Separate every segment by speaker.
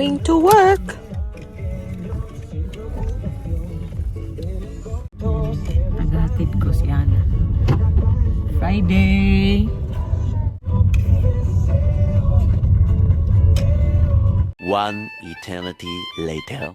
Speaker 1: going to work. Nagatid ko si Ana. Friday.
Speaker 2: One eternity later.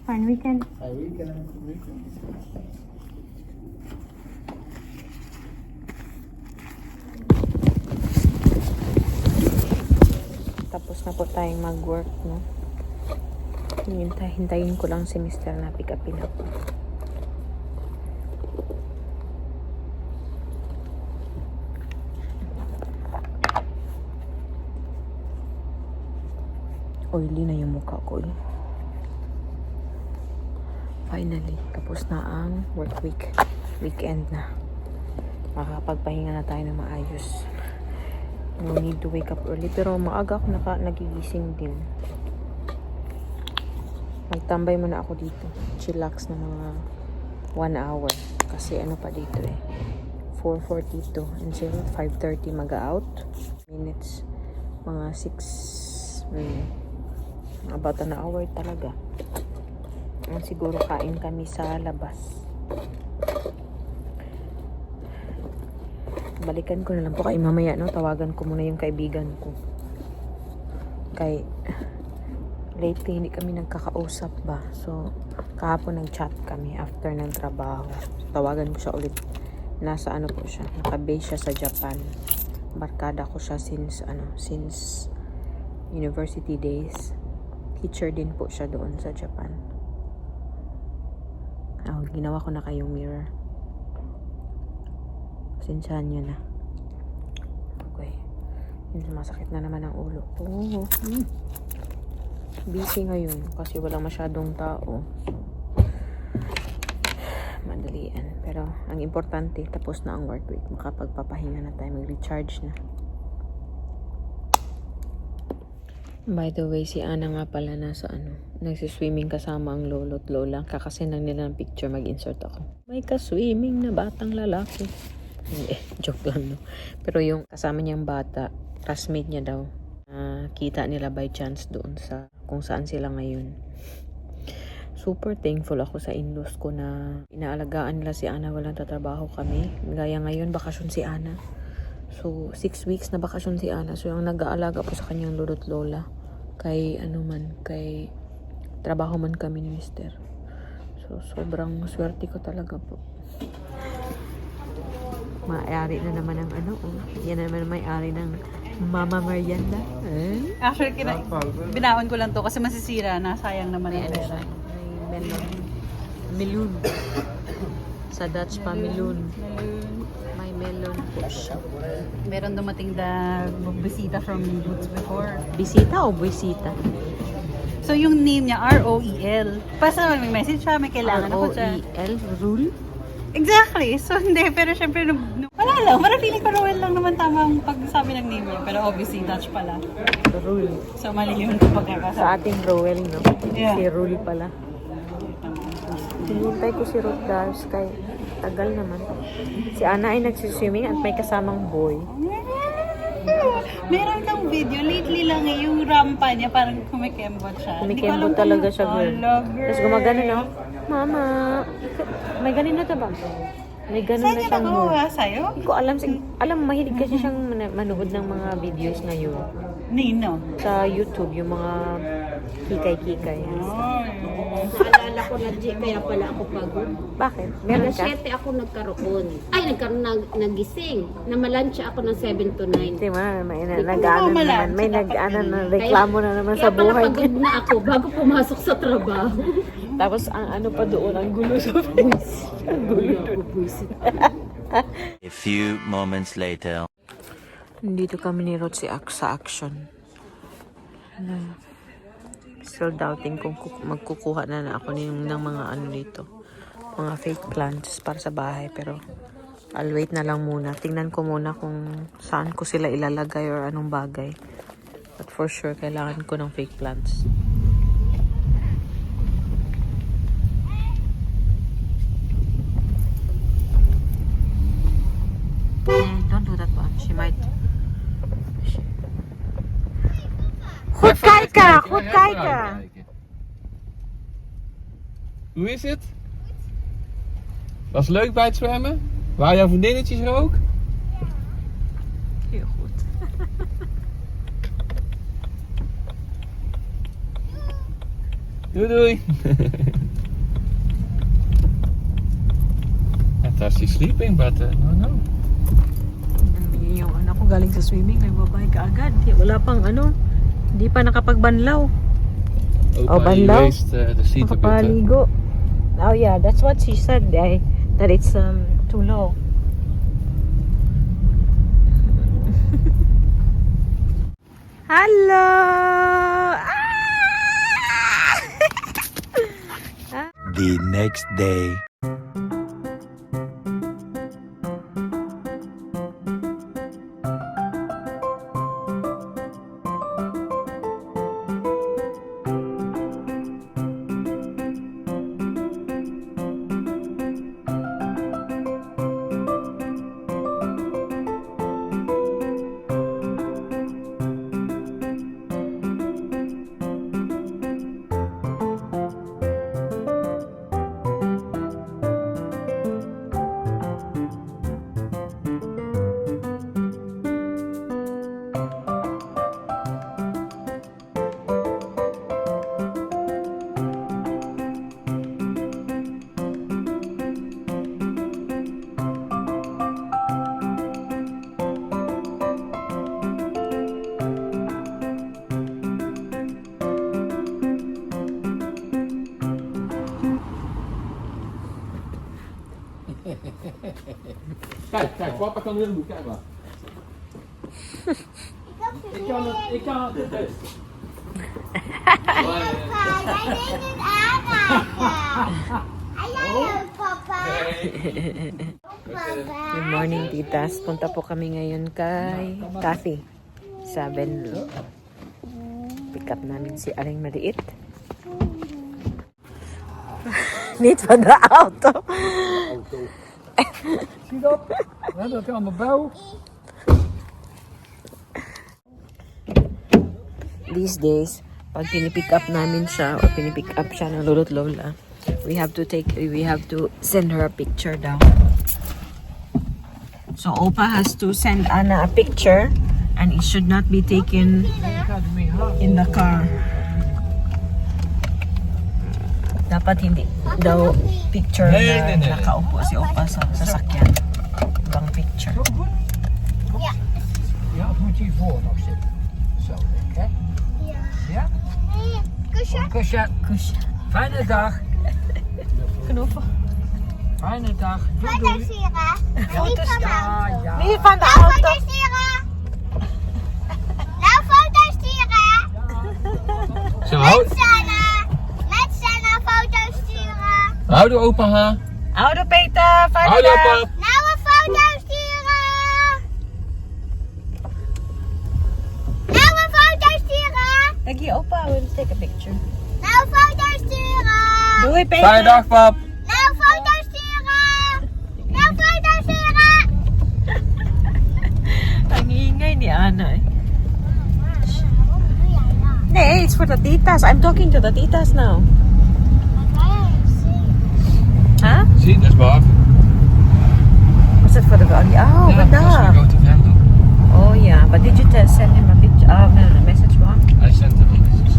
Speaker 3: Fun weekend.
Speaker 1: Tapos na po tayong mag-work, no? Hintayin ko lang si Mr. na pick upin ako. Oily na yung mukha ko eh. Finally, tapos na ang work week. Weekend na. Makakapagpahinga na tayo ng maayos. No need to wake up early. Pero maaga ako nagigising din. Magtambay muna ako dito. Chillax na mga 1 hour. Kasi ano pa dito eh. 4:42 until 5:30 mag-out. Minutes. Mga 6. About an hour talaga. Siguro kain kami sa labas. Balikan ko na lang po kay mamaya, no? Tawagan ko muna yung kaibigan ko. Kay lately hindi kami nagkakausap ba. So kahapon nag-chat kami after ng trabaho. Tawagan ko siya ulit. Nasa ano po siya, naka-base siya sa Japan. Barkada ko siya since university days. Teacher din po siya doon sa Japan. Ginawa ko na kayong mirror. Pasensyahan nyo na. Okay. Masakit na naman ang ulo ko. Busy ngayon kasi wala masyadong tao. Madalian. Pero ang importante, tapos na ang work week. Makapagpapahinga na tayo. Mag-recharge na. By the way, si Ana nga pala nasa nagsiswimming kasama ang lolo at lola. Kakasin lang nila ng picture, mag-insert ako. May kaswimming na batang lalaki. Hindi, joke lang, no? Pero yung kasama niyang bata, classmate niya daw. Kita nila by chance doon sa kung saan sila ngayon. Super thankful ako sa in-laws ko na inaalagaan nila si Ana. Walang tatrabaho kami. Gaya ngayon, bakasyon si Ana. So, 6 weeks na bakasyon si Ana. So, yung nag-aalaga po sa kanyang lolo't lola. Kay kay trabaho man kami ni Mister. So, sobrang swerte ko talaga po. May-ari na naman ng yan na naman may-ari ng Mama Marianda.
Speaker 3: Actually, binaon ko lang to kasi masisira na. Sayang naman ang pera.
Speaker 1: May melon. Sa Dutch pa, melon. May melon po siya.
Speaker 3: Meron dumating na bisita from Roots before.
Speaker 1: Bisita o buisita?
Speaker 3: So, yung name niya, R-O-E-L. Basta may message siya, may kailangan ako siya.
Speaker 1: R-O-E-L? Rule?
Speaker 3: Exactly. So, hindi. Pero syempre, wala lang. Parang feeling ko Roel lang naman tama ang pagsabi ng name niya. Pero obviously, Dutch pala.
Speaker 1: Rule.
Speaker 3: So, mali yung pagkakasabi.
Speaker 1: Sa ating Roel, no?
Speaker 3: Yeah.
Speaker 1: Si Rule pala. Hinintay ko si Ruth Dars kay tagal naman. Si Ana ay nagsiswimming at may kasamang boy.
Speaker 3: Meron kang video, lately lang yung rampa niya, parang kumikembot siya.
Speaker 1: Kumikembot talaga siya, girl.
Speaker 3: Girl.
Speaker 1: Tapos gumagano na, Mama, may ganin na ba? May ganon
Speaker 3: Saan
Speaker 1: na
Speaker 3: niya
Speaker 1: siyang
Speaker 3: nakuha sa'yo?
Speaker 1: Hindi ko alam, mahilig kasi siyang manood ng mga videos ngayon.
Speaker 3: Nino.
Speaker 1: Sa YouTube, yung mga kikay-kikay.
Speaker 4: Naalala ko na, kaya pala ako pagod.
Speaker 1: Bakit? Meron
Speaker 4: Alas
Speaker 1: ka?
Speaker 4: 7 ako nagkaroon. Ay, nagising. Namalansya ako ng 7 to 9.
Speaker 1: Di ba? May
Speaker 3: ko
Speaker 1: nag-ano
Speaker 3: mamalan.
Speaker 1: naman. May nag-ano na reklamo na naman sa buhay.
Speaker 4: Kaya pala pagod na ako bago pumasok sa trabaho.
Speaker 1: Tapos ang ano pa doon, ang gulo sa face. Ang gulo doon.
Speaker 2: A few moments later.
Speaker 1: Dito kami ni Rod sa action. Still doubting kung magkukuha na ako ng mga ano dito. Mga fake plants para sa bahay. Pero I'll wait na lang muna. Tingnan ko muna kung saan ko sila ilalagay or anong bagay. But for sure, kailangan ko ng fake plants. Don't do that one. She might... Goed kijken! Goed kijken!
Speaker 5: Hoe is het? Was leuk bij het zwemmen? Waren jouw vriendinnetjes er ook?
Speaker 1: Heel goed.
Speaker 5: Doei doei! I thought she's sleeping, but no.
Speaker 1: Yung anak ko galing sa swimming, nagbabay ka agad. Wala pang ano, hindi pa nakapagbanlaw.
Speaker 5: Opa, he
Speaker 1: banlaw.
Speaker 5: raised the seat a bit.
Speaker 1: Nakapaligo. Oh yeah, that's what she said, that it's too low. Hello!
Speaker 2: The next day.
Speaker 5: Kijk, papa kan weer doen, kijk maar. Ik kan het best.
Speaker 6: Jij deed het aanraken. Hallo, papa. Papa.
Speaker 1: Good morning, titas. Punta po kami ngayon kay Kathy sa Venlo. Pick up namin si Aling Maliit. Niet van de auto.
Speaker 5: Zie dat? We hebben het aan de bouw.
Speaker 1: These days, pag pinipick up namin siya or pinipick up siya ng lolo't lola, we have to send her a picture daw. So Opa has to send Anna a picture and it should not be taken in the car. Dapat hindi daw picture na nakaupo si Opa sa sasakyan. Ibang picture.
Speaker 7: Ja, het moet hiervoor nog zitten. Zo, denk ik, hè? Ja?
Speaker 6: Kusje.
Speaker 7: Kusje.
Speaker 1: Kusje.
Speaker 7: Fijne dag.
Speaker 1: Knoppen.
Speaker 7: Fijne dag. Doei,
Speaker 6: Foto's
Speaker 7: doei.
Speaker 6: hier, hè?
Speaker 7: Ja,
Speaker 6: Niet van de
Speaker 7: ja,
Speaker 6: auto.
Speaker 7: ja.
Speaker 1: Niet van de
Speaker 6: Nou,
Speaker 1: auto.
Speaker 6: foto's hier, hè? Nou, foto's hier, hè?
Speaker 5: Zo, hou,
Speaker 6: Met Sanna foto's sturen.
Speaker 5: hou de opa ha.
Speaker 1: Auto Peter, fijne
Speaker 5: Hou de
Speaker 1: dag.
Speaker 5: pap.
Speaker 6: Nou, een foto sturen. Nou, een foto sturen.
Speaker 1: Lagi Opa, we'll take a picture.
Speaker 6: Nou, foto sturen.
Speaker 1: Doei Peter.
Speaker 5: Fijne dag, pap.
Speaker 6: Nou, foto sturen. Nou, foto sturen.
Speaker 1: Ang ingay ni Ana eh. Nee, it's for the titas. I'm talking to the titas now. Huh?
Speaker 5: Zie, dat is Bob.
Speaker 1: Was it for the valley? Oh,
Speaker 5: Yeah, because we
Speaker 1: vandaag.
Speaker 5: go to Venlo.
Speaker 1: Oh yeah, but did you send him a picture? A message ba?
Speaker 5: I sent him a message.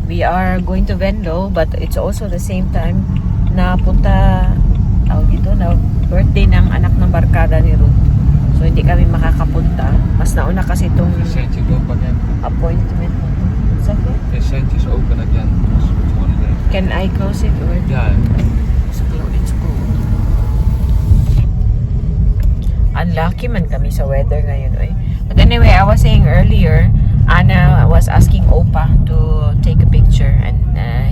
Speaker 1: We are going to Venlo, but it's also the same time na punta dito na birthday ng anak ng barkada ni Ruth. So hindi kami makakapunta. Mas nauna kasi itong
Speaker 5: The centjes open again.
Speaker 1: appointment. Is that it?
Speaker 5: The centjes open again. Dus it's holiday.
Speaker 1: Can I close it? Or?
Speaker 5: Ja,
Speaker 1: It's cold. Unlucky man kami sa weather ngayon. Oy. But anyway, I was saying earlier, Anna was asking Opa to take a picture and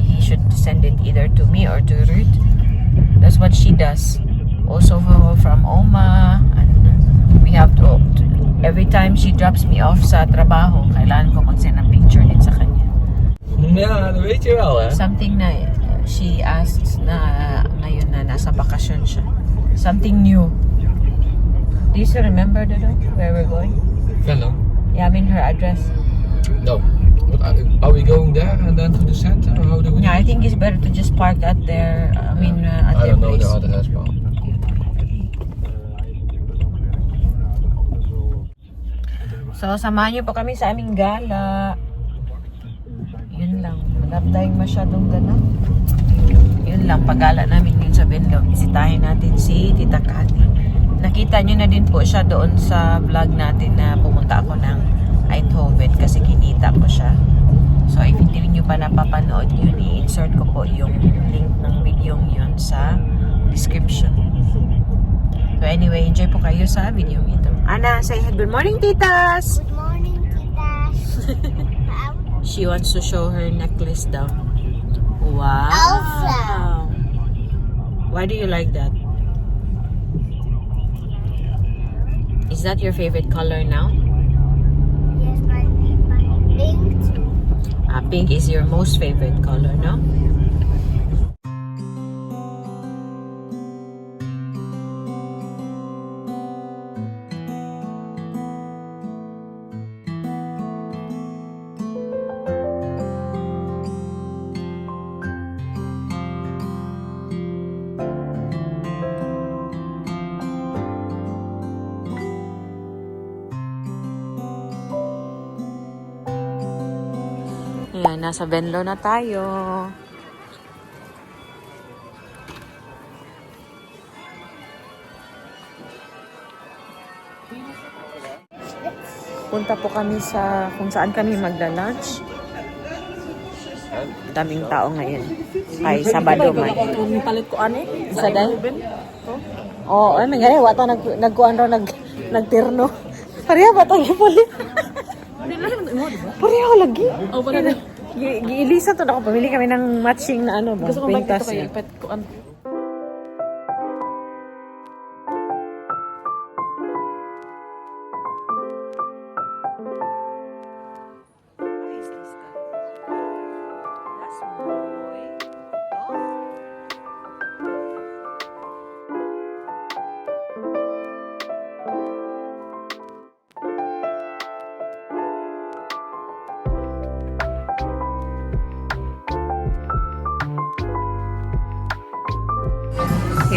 Speaker 1: he should send it either to me or to Ruth. That's what she does. Also from Oma, and we have to Every time she drops me off sa trabaho, kailangan ko mag-send ng picture din sa kanya.
Speaker 5: Ja, dat weet je wel, hè?
Speaker 1: Something na she asks na ngayon na nasa bakasyon siya. Something new. Do you still remember, Dodo, where we're going?
Speaker 5: Venlo.
Speaker 1: Yeah, I mean her address.
Speaker 5: No. What, are we going there and then to the center? Or how do we
Speaker 1: Yeah, I
Speaker 5: do it?
Speaker 1: think it's better to just park at their, at
Speaker 5: I
Speaker 1: their
Speaker 5: don't know
Speaker 1: place.
Speaker 5: the address, man.
Speaker 1: So, samahan niyo po kami sa aming gala. Yun lang. Wala tayong masyadong ganap. Yun lang, paggala namin yun sa Venlo. Bisitahin natin si Tita Cathy. Nakita niyo na din po siya doon sa vlog natin na pumunta ako ng Eindhoven kasi kinita ko siya. So, if hindi niyo pa napapanood yun, i-insert ko po yung link ng video yun sa description. So, anyway, enjoy po kayo sa video ito. Ana, say good morning, titas!
Speaker 6: Good morning, Titas.
Speaker 1: She wants to show her necklace daw. Wow!
Speaker 6: Elsa.
Speaker 1: Why do you like that? Is that your favorite color now?
Speaker 6: Yes, my pink too.
Speaker 1: Pink is your most favorite color, no? Ayan, nasa Venlo na tayo. Punta po kami sa kung saan kami magla-lunch. Daming tao ngayon. Ay, Sabado man.
Speaker 3: Palit ko ani.
Speaker 1: Isa dahil? Oo, ay, may gani. Wata nagkuhan raw, nagtirno. Pareha ba tayo palit? Pareha lagi.
Speaker 3: Oh, wala na.
Speaker 1: Giilisa to na ako. Pamili kami ng matching na ano ba?
Speaker 3: Gusto ko balik
Speaker 1: Pintas
Speaker 3: ito kayo.
Speaker 1: niya.
Speaker 3: Ipet ko ano.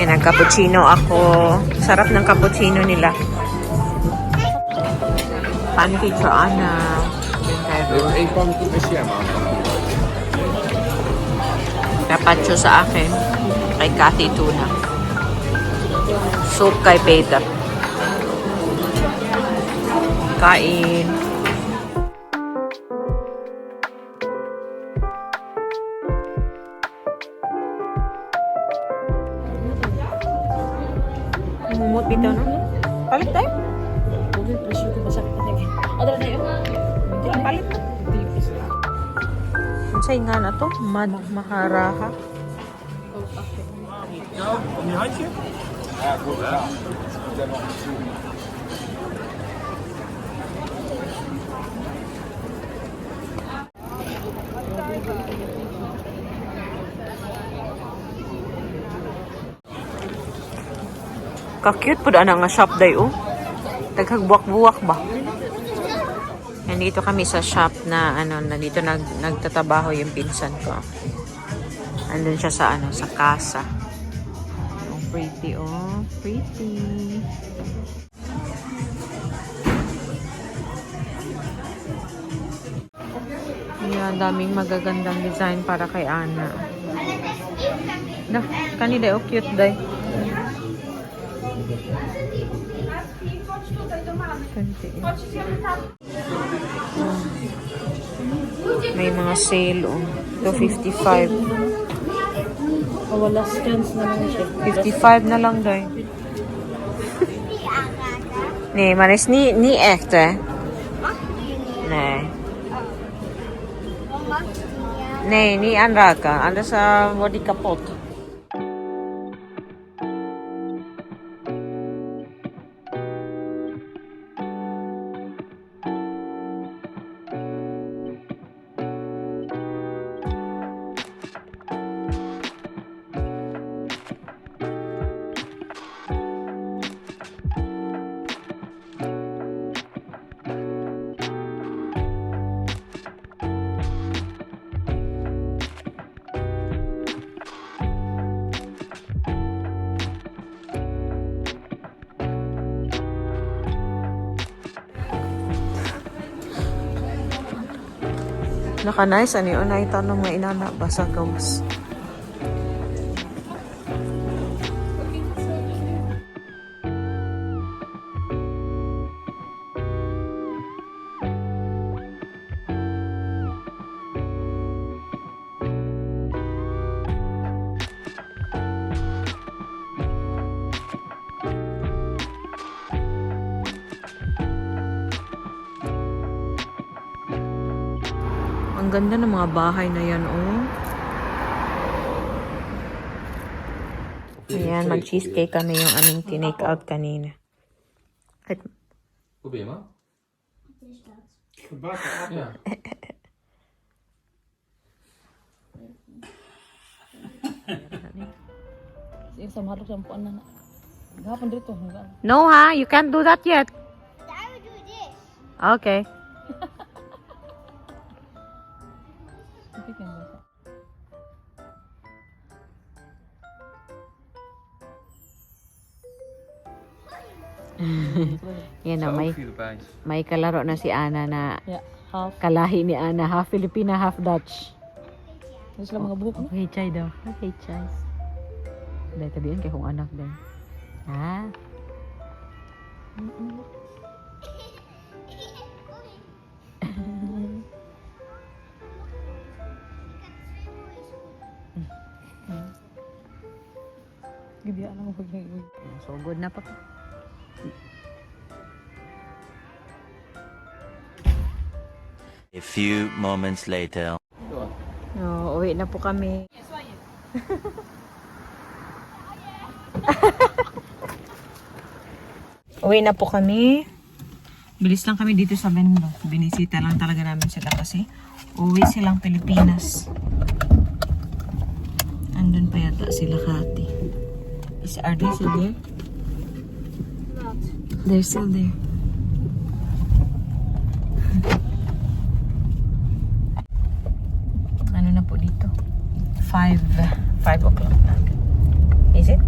Speaker 1: Yan, nag-cappuccino ako. Sarap ng cappuccino nila. Pancake for Anna.
Speaker 5: Eén pannenkoek is jam aan.
Speaker 1: Carpaccio sa akin. Kay Cathy tuna. Soup kay Peter. Kain. Mumut bitaw no? Palit tayo?
Speaker 3: Okay, pressure ko masakit na lagi. Adala na yun.
Speaker 1: Palit. Unsay nga na to? Maharaha.
Speaker 5: Om je handje? Ja, goed. Ja.
Speaker 1: Ka-cute po na nga shop day oh. Taghagbuwak-buwak ba? Nandito kami sa shop na ano, nandito nagtatabaho yung pinsan ko. Andun siya sa ano, sa kasa. Oh, pretty oh, pretty. Yan, daming magagandang design para kay Ana. No, kanila oh, cute day. May mga sale oh. Ito 55.
Speaker 3: Wala scans na lang siya.
Speaker 1: 55 na lang daw. Nee, maar is niet echt hè. Nee. Nee, niet aanraken. Anders wordt die kapot. Naka-nice, ani o na itanong nga inana basa gawas. Ang ganda ng mga bahay na yan, oh. Ayan, mag-cheesecake kami yung aming tinake out kanina. At
Speaker 5: Probeer maar. Ja.
Speaker 1: no ha, you can't do that yet.
Speaker 6: I will do this.
Speaker 1: Okay. Yan na, may,
Speaker 5: Filipijns.
Speaker 1: may kalaro na si Ana na
Speaker 3: Yeah, half.
Speaker 1: kalahi ni Ana. Half Filipina, half Dutch.
Speaker 3: Ano sila mga buhok, no?
Speaker 1: Okay, Chay daw. Okay, Chay. Dahil tabihan kay kong anak din. Ha?
Speaker 3: Gibi alam mo pag
Speaker 1: So, good na pa.
Speaker 2: A few moments later.
Speaker 1: No, uwi na po kami. Uwi na po kami. Bilis lang kami dito sa Venlo. Binisita lang talaga namin sila kasi uwi silang Pilipinas. Andun pa yata sila Kati. Are they still there? They're still there. Ano na po dito? 5 o'clock na. Is it?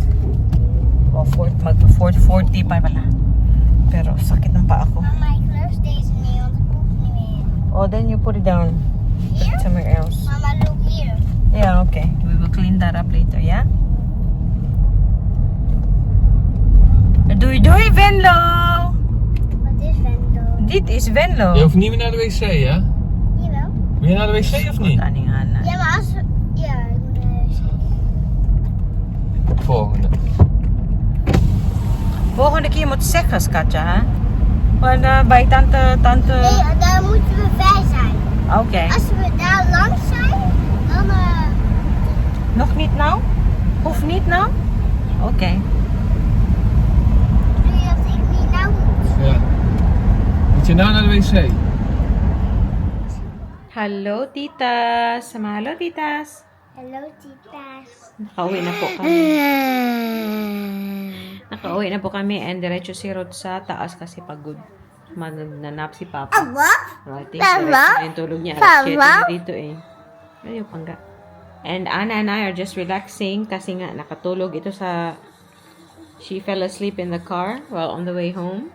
Speaker 1: O, mag-4:40 pa pala. Pero sakit ng paa ko.
Speaker 6: My Thursday's nails open me.
Speaker 1: Oh, then you put it down
Speaker 6: Here?
Speaker 1: somewhere else.
Speaker 6: Mama, look here.
Speaker 1: Yeah, okay. We will clean that up later, yeah? Doei, Venlo!
Speaker 6: Wat is Vendo?
Speaker 1: Dit is Venlo.
Speaker 5: Je hoeft niet meer naar de wc, hè?
Speaker 6: Jawel.
Speaker 5: Wil je naar de wc of niet?
Speaker 1: Aning Ana.
Speaker 6: Ja, maar als we... Ja, ik moet naar de wc.
Speaker 5: Volgende.
Speaker 1: Volgende keer moet zeggen, schatje, hè? Maar bij tante...
Speaker 6: Nee, daar moeten we bij zijn.
Speaker 1: Oké.
Speaker 6: Als we daar langs zijn, dan...
Speaker 1: Nog niet nou? Hoeft niet nou? Oké.
Speaker 6: doe je dat ik niet nou moet.
Speaker 5: Ja. Moet je nou naar de wc?
Speaker 1: Hello, titas. Hello, titas.
Speaker 6: Hallo, titas.
Speaker 1: Nakauwi na po kami. Nakauwi na po kami and diretso si Rod sa taas kasi pagod. Magnanap si Papa.
Speaker 6: What?
Speaker 1: Right, diretso na yung tulog niya. Alas 7 na dito eh. Ano yung pangga? And Ana and I are just relaxing kasi nga nakatulog ito sa... She fell asleep in the car while on the way home.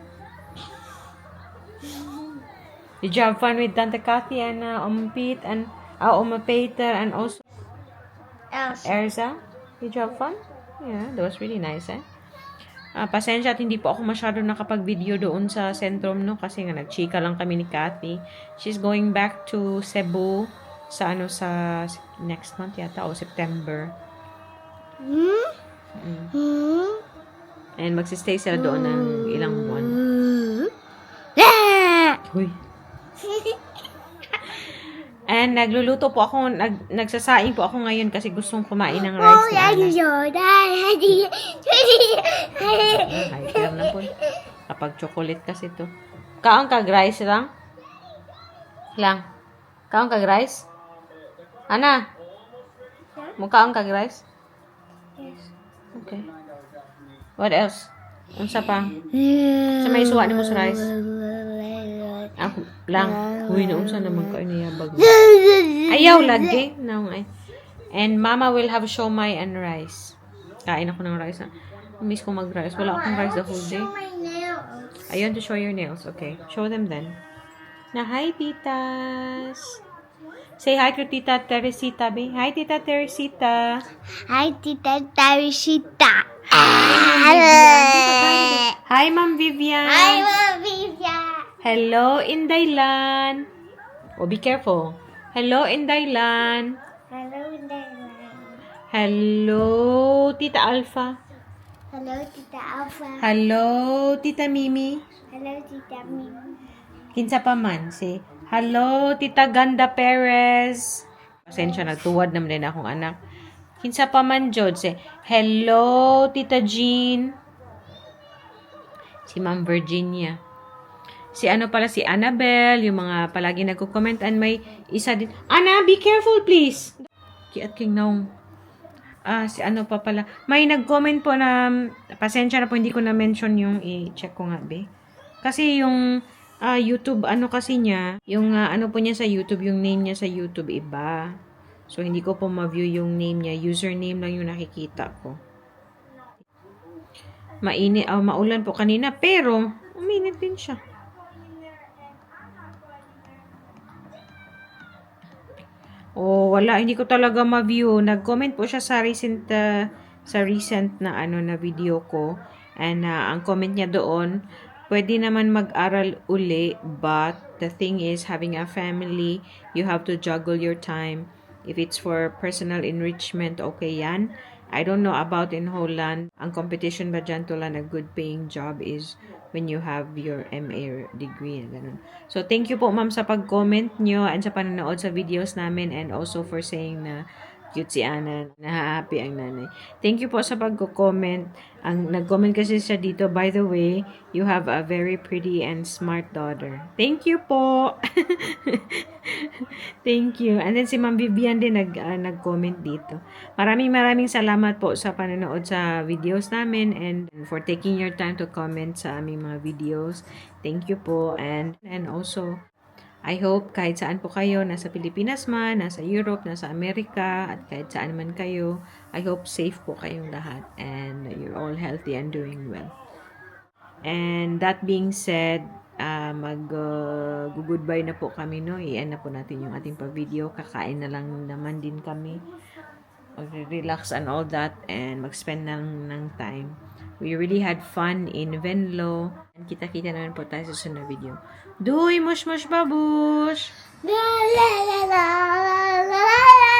Speaker 1: Did you have fun with Tante Kathy and Pete and Peter and also Erza? Did you have fun? Yeah, that was really nice, eh? Pasensya at hindi po ako masyado nakapag-video doon sa Centrum, no? Kasi nga nagchika lang kami ni Kathy. She's going back to Cebu sa next month yata o September. And magsistay sila doon ng ilang buwan. Uy. And nagluluto po ako, nagsasaing po ako ngayon kasi gustong kumain ng rice na ay, kaya na po. Kapag chocolate kasi to. Kaong kag-rice lang? Kaong kag-rice? Ana? Mukhaong kag-rice?
Speaker 6: Yes.
Speaker 1: Okay. What else? Unsa pa? Sa may suwa ni mo sa rice? Ako lang. Uy, naunsa naman ka iniyabag. Ayaw lagi. No, ay. And Mama will have siomai and rice. Kain ako ng rice. Miss ko mag-rice. Wala akong rice the whole day.
Speaker 6: My nails.
Speaker 1: I want to show your nails. Okay. Show them then. Na hi, titas. Say hi to Tita Teresita, be. Hi, Tita Teresita.
Speaker 6: Hi, Tita Teresita.
Speaker 1: Hi, Ma'am Vivian.
Speaker 6: Hi, Mavia.
Speaker 1: Hello, Indaylan. Oh, be careful. Hello, Indaylan.
Speaker 6: Hello, Dana.
Speaker 1: Hello, Tita Alpha.
Speaker 6: Hello, Tita Alpha.
Speaker 1: Hello, Tita Mimi.
Speaker 6: Hello, Tita Mimi.
Speaker 1: Kinsa pa man, say, hello, Tita Ganda Perez. Pasensya, nagtuwad naman din akong anak. Kinsa pa man, Jod, say, hello, Tita Jean. Si Ma'am Virginia. Si ano pala, si Annabelle, yung mga palagi nagko-comment, and may isa din. Anna, be careful, please. Kiat king naong. Si ano pa pala. May nag-comment po na, pasensya na po, hindi ko na-mention yung, i-check ko nga, be. Kasi yung, YouTube, ano kasi niya, yung ano po niya sa YouTube, yung name niya sa YouTube, iba. So, hindi ko po ma-view yung name niya. Username lang yung nakikita ko. Maulan po kanina, pero, uminit din siya. Oh, wala, hindi ko talaga ma-view. Nag-comment po siya sa recent na ano na video ko. And ang comment niya doon, pwede naman mag-aral uli, but the thing is, having a family, you have to juggle your time. If it's for personal enrichment, okay yan. I don't know about in Holland. Ang competition ba dyan to land a good paying job is when you have your MA degree. Ganun. So, thank you po ma'am sa pag-comment nyo and sa panonood sa videos namin, and also for saying na cute si Ana, na happy ang nanay. Thank you po sa pag-comment. Ang nag-comment kasi siya dito, by the way, you have a very pretty and smart daughter. Thank you po. Thank you. And then si Ma'am Vivian din nag-comment dito. Maraming salamat po sa panonood sa videos namin and for taking your time to comment sa aming mga videos. Thank you po. And also, I hope kahit saan po kayo, nasa Pilipinas man, nasa Europe, nasa Amerika, at kahit saan man kayo, I hope safe po kayong lahat and you're all healthy and doing well. And that being said, mag-goodbye na po kami, no? I-end na po natin yung ating pa-video. Kakain na lang naman din kami. Mag-relax and all that and mag-spend ng time. We really had fun in Venlo. And kita-kita naman po tayo sa sunod video. Doy, mush babush!
Speaker 6: La la la la la la la.